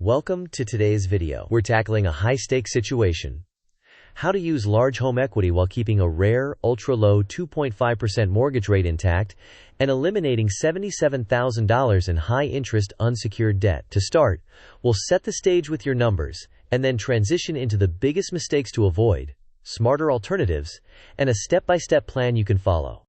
Welcome to today's video. We're tackling a high-stakes situation. How to use large home equity while keeping a rare, ultra-low 2.5% mortgage rate intact and eliminating $77,000 in high-interest unsecured debt. To start, we'll set the stage with your numbers and then transition into the biggest mistakes to avoid, smarter alternatives, and a step-by-step plan you can follow.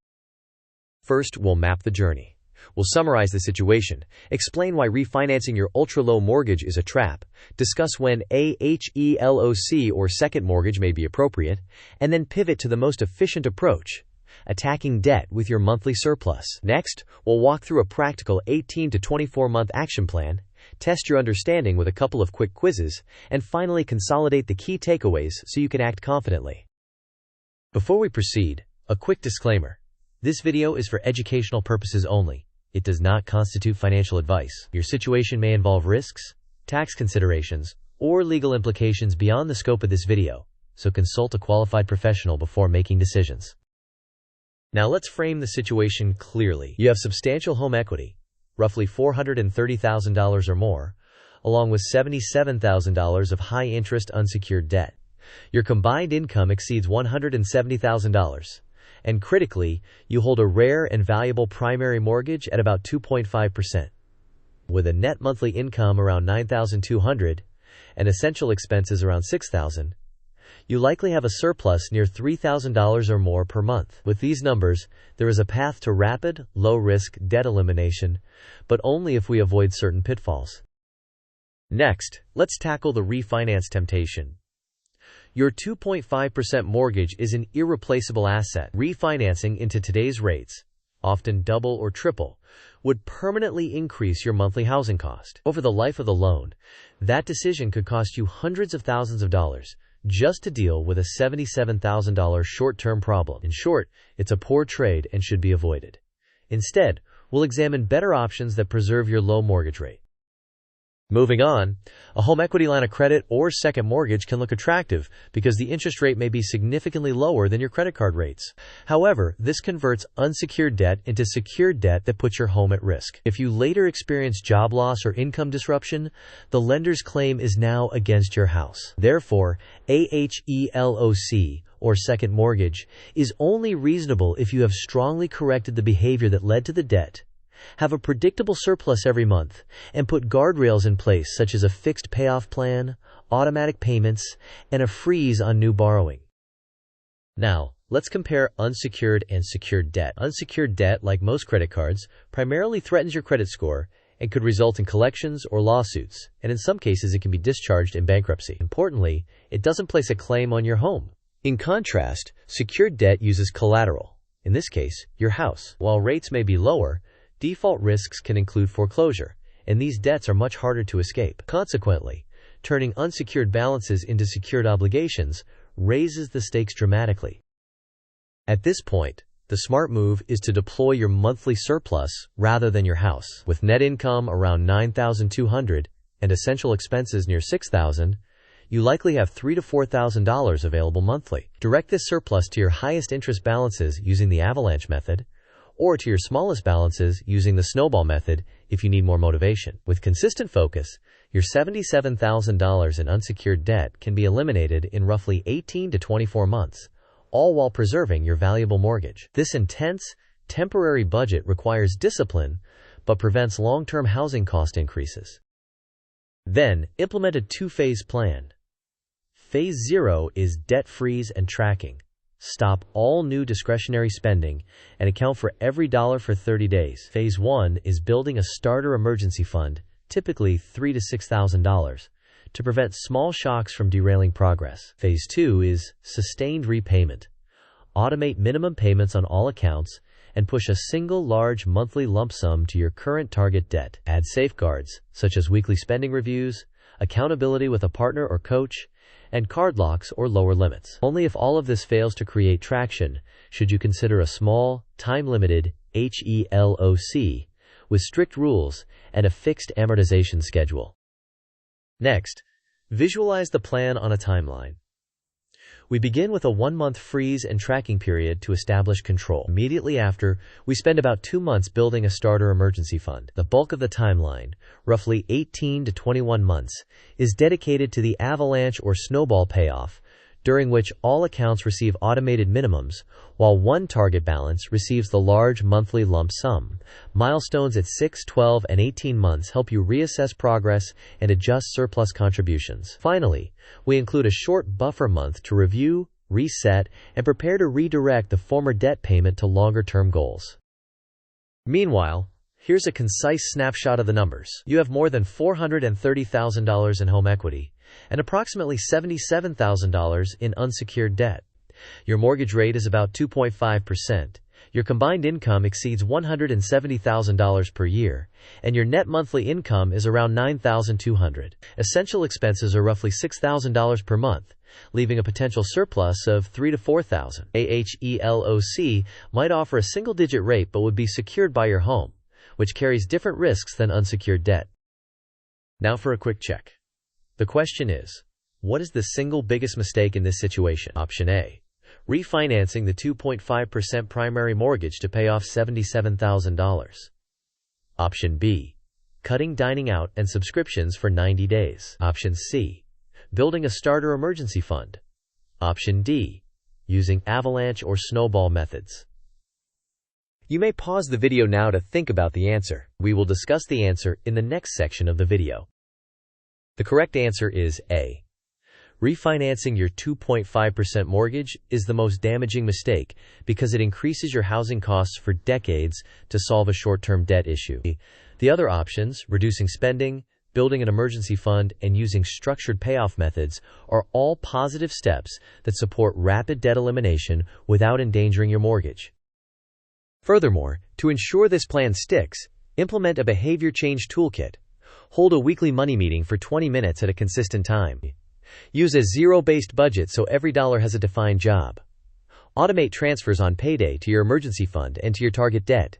First, we'll map the journey. We'll summarize the situation, explain why refinancing your ultra-low mortgage is a trap, discuss when a HELOC or second mortgage may be appropriate, and then pivot to the most efficient approach, attacking debt with your monthly surplus. Next, we'll walk through a practical 18 to 24-month action plan, test your understanding with a couple of quick quizzes, and finally consolidate the key takeaways so you can act confidently. Before we proceed, a quick disclaimer. This video is for educational purposes only. It does not constitute financial advice. Your situation may involve risks, tax considerations, or legal implications beyond the scope of this video, so consult a qualified professional before making decisions. Now let's frame the situation clearly. You have substantial home equity, roughly $430,000 or more, along with $77,000 of high-interest unsecured debt. Your combined income exceeds $170,000. And critically, you hold a rare and valuable primary mortgage at about 2.5%. With a net monthly income around $9,200 and essential expenses around $6,000, you likely have a surplus near $3,000 or more per month. With these numbers, there is a path to rapid, low-risk debt elimination, but only if we avoid certain pitfalls. Next, let's tackle the refinance temptation. Your 2.5% mortgage is an irreplaceable asset. Refinancing into today's rates, often double or triple, would permanently increase your monthly housing cost. Over the life of the loan, that decision could cost you hundreds of thousands of dollars just to deal with a $77,000 short-term problem. In short, it's a poor trade and should be avoided. Instead, we'll examine better options that preserve your low mortgage rate. Moving on, a home equity line of credit or second mortgage can look attractive because the interest rate may be significantly lower than your credit card rates. However, this converts unsecured debt into secured debt that puts your home at risk. If you later experience job loss or income disruption, the lender's claim is now against your house. Therefore, a HELOC or second mortgage is only reasonable if you have strongly corrected the behavior that led to the debt, have a predictable surplus every month, and put guardrails in place such as a fixed payoff plan, automatic payments, and a freeze on new borrowing. Now, let's compare unsecured and secured debt. Unsecured debt, like most credit cards, primarily threatens your credit score and could result in collections or lawsuits, and in some cases it can be discharged in bankruptcy. Importantly, it doesn't place a claim on your home. In contrast, secured debt uses collateral, in this case, your house. While rates may be lower, default risks can include foreclosure, and these debts are much harder to escape. Consequently, turning unsecured balances into secured obligations raises the stakes dramatically. At this point, the smart move is to deploy your monthly surplus rather than your house. With net income around $9,200 and essential expenses near $6,000, you likely have $3,000 to $4,000 available monthly. Direct this surplus to your highest interest balances using the avalanche method, or to your smallest balances using the snowball method if you need more motivation. With consistent focus, your $77,000 in unsecured debt can be eliminated in roughly 18 to 24 months, all while preserving your valuable mortgage. This intense, temporary budget requires discipline, but prevents long-term housing cost increases. Then, implement a two-phase plan. Phase 0 is debt freeze and tracking. Stop all new discretionary spending and account for every dollar for 30 days. Phase 1 is building a starter emergency fund, typically $3,000 to $6,000, to prevent small shocks from derailing progress. Phase 2 is sustained repayment. Automate minimum payments on all accounts and push a single large monthly lump sum to your current target debt. Add safeguards, such as weekly spending reviews, accountability with a partner or coach, and card locks or lower limits. Only if all of this fails to create traction should you consider a small, time-limited HELOC with strict rules and a fixed amortization schedule. Next, visualize the plan on a timeline. We begin with a 1-month freeze and tracking period to establish control. Immediately after, we spend about 2 months building a starter emergency fund. The bulk of the timeline, roughly 18 to 21 months, is dedicated to the avalanche or snowball payoff, during which all accounts receive automated minimums, while one target balance receives the large monthly lump sum. Milestones at 6, 12, and 18 months help you reassess progress and adjust surplus contributions. Finally, we include a short buffer month to review, reset, and prepare to redirect the former debt payment to longer-term goals. Meanwhile, here's a concise snapshot of the numbers. You have more than $430,000 in home equity and approximately $77,000 in unsecured debt. Your mortgage rate is about 2.5%. Your combined income exceeds $170,000 per year, and your net monthly income is around $9,200. Essential expenses are roughly $6,000 per month, leaving a potential surplus of $3,000 to $4,000. A HELOC might offer a single-digit rate but would be secured by your home, which carries different risks than unsecured debt. Now for a quick check. The question is, what is the single biggest mistake in this situation? Option A. Refinancing the 2.5% primary mortgage to pay off $77,000. Option B. Cutting dining out and subscriptions for 90 days. Option C. Building a starter emergency fund. Option D. Using avalanche or snowball methods. You may pause the video now to think about the answer. We will discuss the answer in the next section of the video. The correct answer is A. Refinancing your 2.5% mortgage is the most damaging mistake because it increases your housing costs for decades to solve a short-term debt issue. The other options, reducing spending, building an emergency fund, and using structured payoff methods, are all positive steps that support rapid debt elimination without endangering your mortgage. Furthermore, to ensure this plan sticks, implement a behavior change toolkit. Hold a weekly money meeting for 20 minutes at a consistent time. Use a zero-based budget so every dollar has a defined job. Automate transfers on payday to your emergency fund and to your target debt.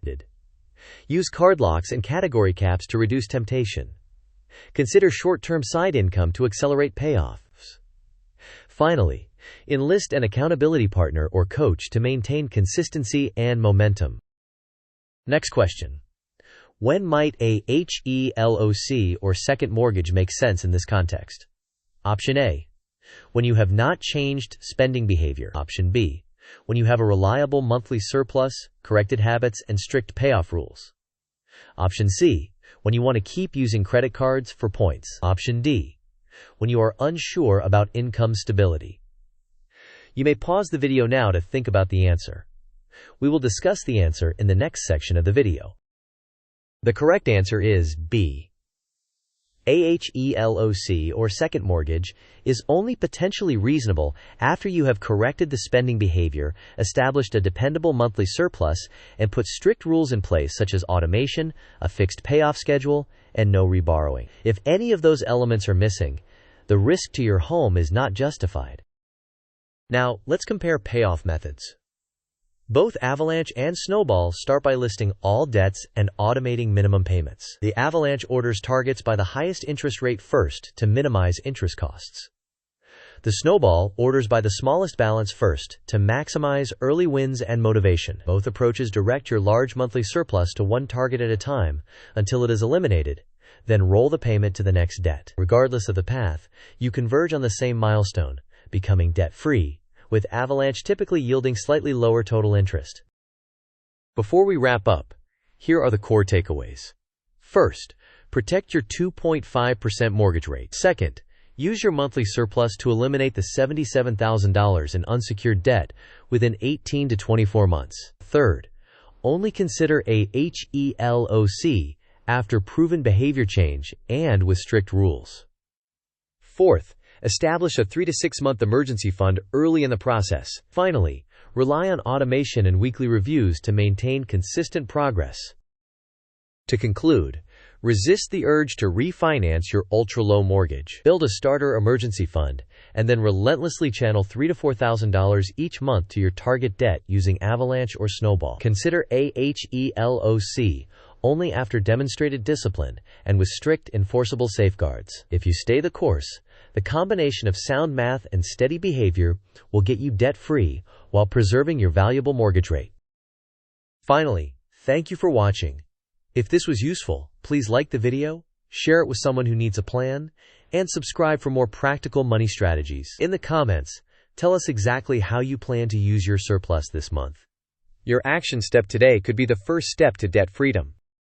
Use card locks and category caps to reduce temptation. Consider short-term side income to accelerate payoffs. Finally, enlist an accountability partner or coach to maintain consistency and momentum. Next question. When might a HELOC or second mortgage make sense in this context? Option A. When you have not changed spending behavior. Option B. When you have a reliable monthly surplus, corrected habits, and strict payoff rules. Option C. When you want to keep using credit cards for points. Option D. When you are unsure about income stability. You may pause the video now to think about the answer. We will discuss the answer in the next section of the video. The correct answer is B. A HELOC or second mortgage is only potentially reasonable after you have corrected the spending behavior, established a dependable monthly surplus, and put strict rules in place such as automation, a fixed payoff schedule, and no reborrowing. If any of those elements are missing, the risk to your home is not justified. Now, let's compare payoff methods. Both Avalanche and Snowball start by listing all debts and automating minimum payments. The Avalanche orders targets by the highest interest rate first to minimize interest costs. The Snowball orders by the smallest balance first to maximize early wins and motivation. Both approaches direct your large monthly surplus to one target at a time until it is eliminated, then roll the payment to the next debt. Regardless of the path, you converge on the same milestone, becoming debt-free, with Avalanche typically yielding slightly lower total interest. Before we wrap up, here are the core takeaways. First, protect your 2.5% mortgage rate. Second, use your monthly surplus to eliminate the $77,000 in unsecured debt within 18 to 24 months. Third, only consider a HELOC after proven behavior change and with strict rules. Fourth, establish a 3 to 6 month emergency fund early in the process. Finally, rely on automation and weekly reviews to maintain consistent progress. To conclude, resist the urge to refinance your ultra-low mortgage. Build a starter emergency fund, and then relentlessly channel $3,000 to $4,000 each month to your target debt using Avalanche or Snowball. Consider a HELOC only after demonstrated discipline and with strict enforceable safeguards. If you stay the course, the combination of sound math and steady behavior will get you debt-free while preserving your valuable mortgage rate. Finally, thank you for watching. If this was useful, please like the video, share it with someone who needs a plan, and subscribe for more practical money strategies. In the comments, tell us exactly how you plan to use your surplus this month. Your action step today could be the first step to debt freedom.